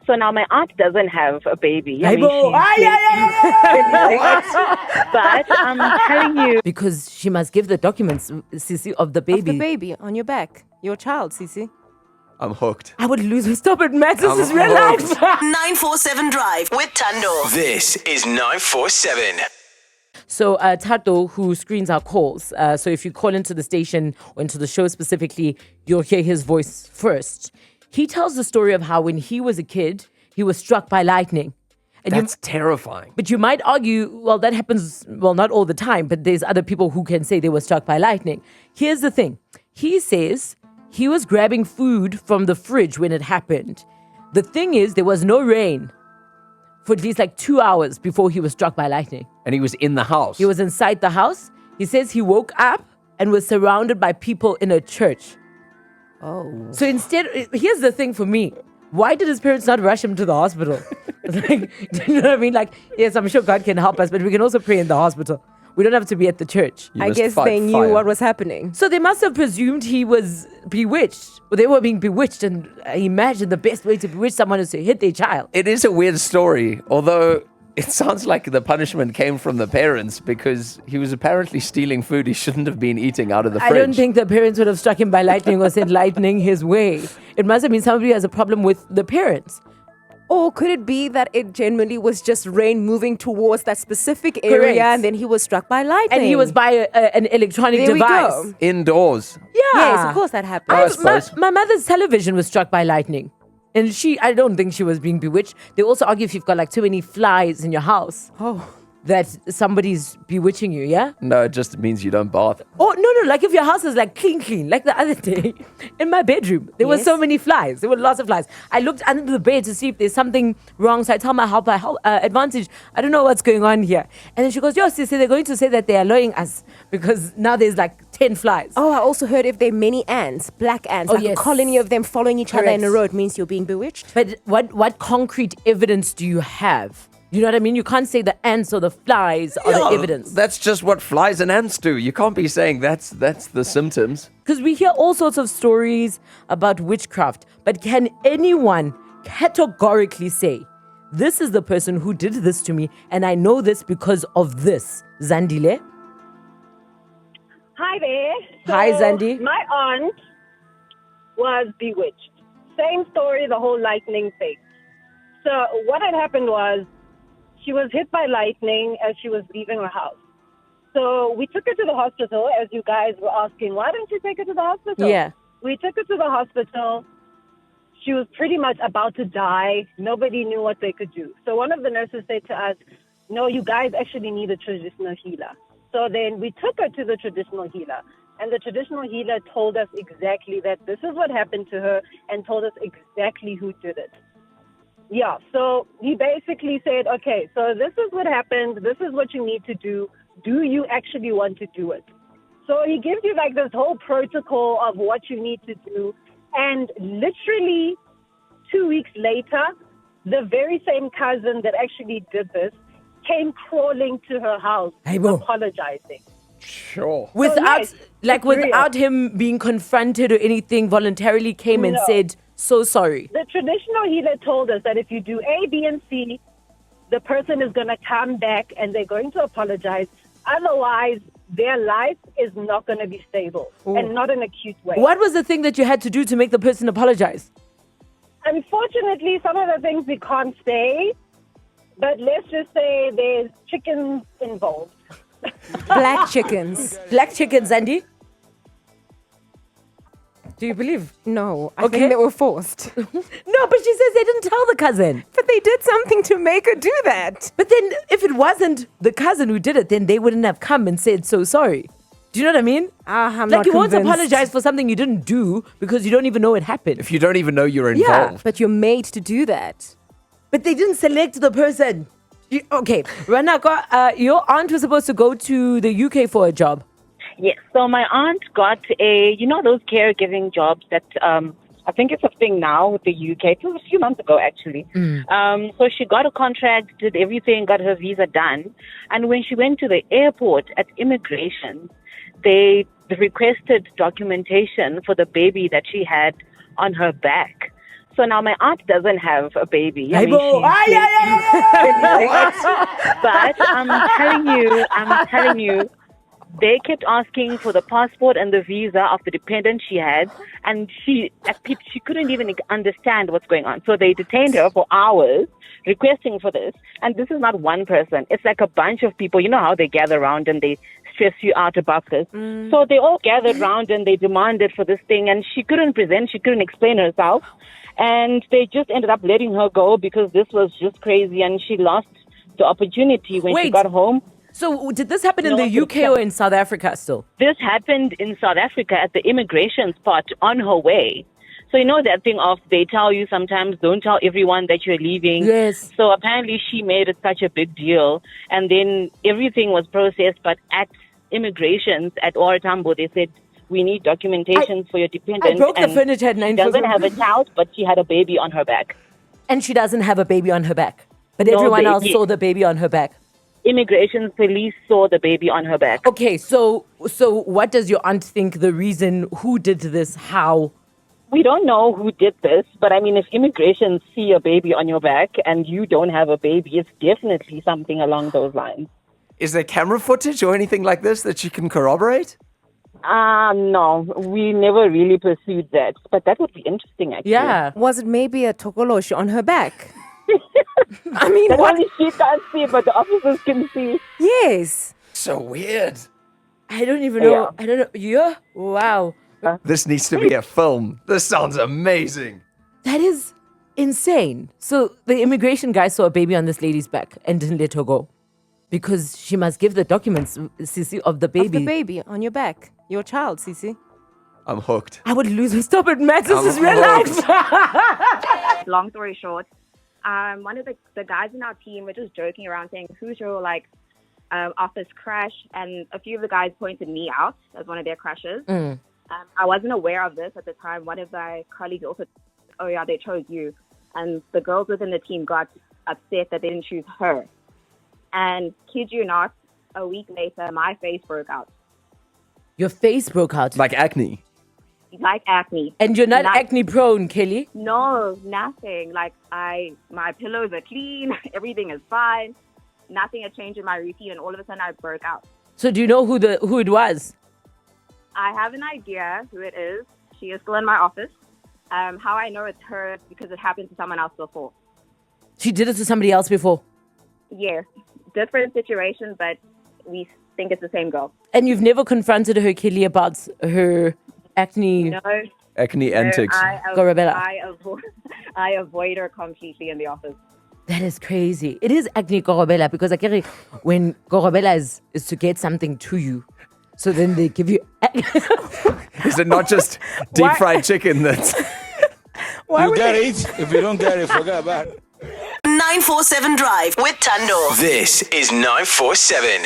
So now my aunt doesn't have a baby. But I'm telling you. Because she must give the documents, Sissy, of the baby. Of the baby on your back. Your child, Sissy. I'm hooked. I would lose. Stop it, Matt. This is real life. 947 Drive with Tando. This is 947. So Tato, who screens our calls, so if you call into the station or into the show specifically, you'll hear his voice first. He tells the story of how when he was a kid, he was struck by lightning. And That's terrifying. But you might argue, well, that happens, well, not all the time, but there's other people who can say they were struck by lightning. Here's the thing. He says he was grabbing food from the fridge when it happened. The thing is, there was no rain for at least like 2 hours before he was struck by lightning. And he was in the house. He was inside the house. He says he woke up and was surrounded by people in a church. Oh. So instead, here's the thing for me. Why did his parents not rush him to the hospital? Like, do you know what I mean? Like, yes, I'm sure God can help us, but we can also pray in the hospital. We don't have to be at the church. You I must guess fight they knew fire. what was happening. So they must have presumed he was bewitched. Or they were being bewitched. And I imagine the best way to bewitch someone is to hit their child. It is a weird story, although it sounds like the punishment came from the parents because he was apparently stealing food he shouldn't have been eating out of the fridge. I don't think the parents would have struck him by lightning or sent lightning his way. It must have been somebody who has a problem with the parents. Or could it be that it genuinely was just rain moving towards that specific area Correct. and then he was struck by lightning? And he was by an electronic There we device. go. Indoors. Yeah. Yes, of course that happened. I suppose. My mother's television was struck by lightning. And I don't think she was being bewitched. They also argue if you've got like too many flies in your house, that somebody's bewitching you, yeah? No, it just means you don't bath. Oh, no, like if your house is like clean, like the other day in my bedroom, there were Yes. so many flies. There were lots of flies. I looked under the bed to see if there's something wrong. So I tell my helper, Advantage, I don't know what's going on here. And then she goes, yo, sis, they're going to say that they're annoying us because now there's like 10 flies. Oh, I also heard if there are many ants, black ants, like yes. a colony of them following each other in a Correct. row, it means you're being bewitched. But what concrete evidence do you have? You know what I mean? You can't say the ants or the flies are the evidence. That's just what flies and ants do. You can't be saying that's the symptoms. Because we hear all sorts of stories about witchcraft. But can anyone categorically say, this is the person who did this to me, and I know this because of this? Zandile? Hi there. Hi, Zandi. My aunt was bewitched. Same story, the whole lightning thing. So what had happened was she was hit by lightning as she was leaving her house. So we took her to the hospital, as you guys were asking, why didn't you take her to the hospital? Yeah. We took her to the hospital. She was pretty much about to die. Nobody knew what they could do. So one of the nurses said to us, no, you guys actually need a traditional healer. So then we took her to the traditional healer. And the traditional healer told us exactly that this is what happened to her and told us exactly who did it. Yeah, so he basically said, okay, so this is what happened. This is what you need to do. Do you actually want to do it? So he gives you like this whole protocol of what you need to do. And literally 2 weeks later, the very same cousin that actually did this came crawling to her house, Hey, Bo. apologizing. Sure. Without him being confronted or anything, voluntarily came and No. said, so sorry. The traditional healer told us that if you do A, B, and C, the person is going to come back and they're going to apologize. Otherwise, their life is not going to be stable and not in a cute way. What was the thing that you had to do to make the person apologize? Unfortunately, some of the things we can't say, but let's just say there's chickens involved. Black chickens. Black chickens, Andy? Do you believe? No, I Okay. think they were forced. No, but she says they didn't tell the cousin. But they did something to make her do that. But then if it wasn't the cousin who did it, then they wouldn't have come and said so sorry. Do you know what I mean? I'm Like not you won't convinced. apologize for something you didn't do because you don't even know it happened. If you don't even know you're Yeah. involved. But you're made to do that. But they didn't select the person. Okay, Ranako, your aunt was supposed to go to the UK for a job. Yes. So my aunt got those caregiving jobs that I think it's a thing now with the UK. It was a few months ago, actually. So she got a contract, did everything, got her visa done. And when she went to the airport at immigration, they requested documentation for the baby that she had on her back. So now my aunt doesn't have a baby. But I'm telling you, they kept asking for the passport and the visa of the dependent she had, and she couldn't even understand what's going on. So they detained her for hours, requesting for this. And this is not one person; it's like a bunch of people. You know how they gather around and they stress you out about this. So they all gathered around and they demanded for this thing, and she couldn't present. She couldn't explain herself, and they just ended up letting her go because this was just crazy, and she lost the opportunity when she got home. So did this happen in the UK or in South Africa still? This happened in South Africa at the immigration spot on her way. So you know that thing of they tell you sometimes don't tell everyone that you're leaving. Yes. So apparently she made it such a big deal, and then everything was processed. But at immigrations at OR Tambo, they said we need documentation for your dependent. I broke the furniture at 9. She doesn't have a child, but she had a baby on her back. And she doesn't have a baby on her back. But No everyone baby. else saw the baby on her back. Immigration police saw the baby on her back. Okay, so what does your aunt think the reason, who did this, how? We don't know who did this, but I mean, if immigration see a baby on your back and you don't have a baby, it's definitely something along those lines. Is there camera footage or anything like this that you can corroborate? No, we never really pursued that, but that would be interesting, actually. Yeah. Was it maybe a tokoloshi on her back? I mean, That what? only she can't see, but the officers can see. Yes. So weird. I don't even know. Yeah. I don't know. Yeah? Wow. This needs to be a film. This sounds amazing. That is insane. So the immigration guy saw a baby on this lady's back and didn't let her go because she must give the documents, Sisi, of the baby. Of the baby on your back. Your child, Sisi. I'm hooked. I would lose. Stop it, Matt. This I'm is real hooked. life. Long story short, one of the guys in our team were just joking around saying, who's your office crush? And a few of the guys pointed me out as one of their crushes. I wasn't aware of this at the time. One of my colleagues also, oh yeah, they chose you. And the girls within the team got upset that they didn't choose her. And kid you not, a week later, my face broke out. Your face broke out. Like acne. Like acne. And you're not Like- acne prone, Kelly. No, nothing. My pillows are clean. Everything is fine. Nothing had changed in my routine, and all of a sudden I broke out. So do you know who it was? I have an idea who it is. She is still in my office. How I know it's her is because it happened to someone else before. She did it to somebody else before. Yes, different situation, but we think it's the same girl. And you've never confronted her, Kelly, about her acne. No, Acne antics. Gorabella. I avoid her completely in the office. That is crazy. It is acne Gorabella because when Gorabella is to get something to you, so then they give you. Is it not just deep fried chicken that's... You get it. If you don't get it, forget about it. 947 Drive with Tando. This is 947.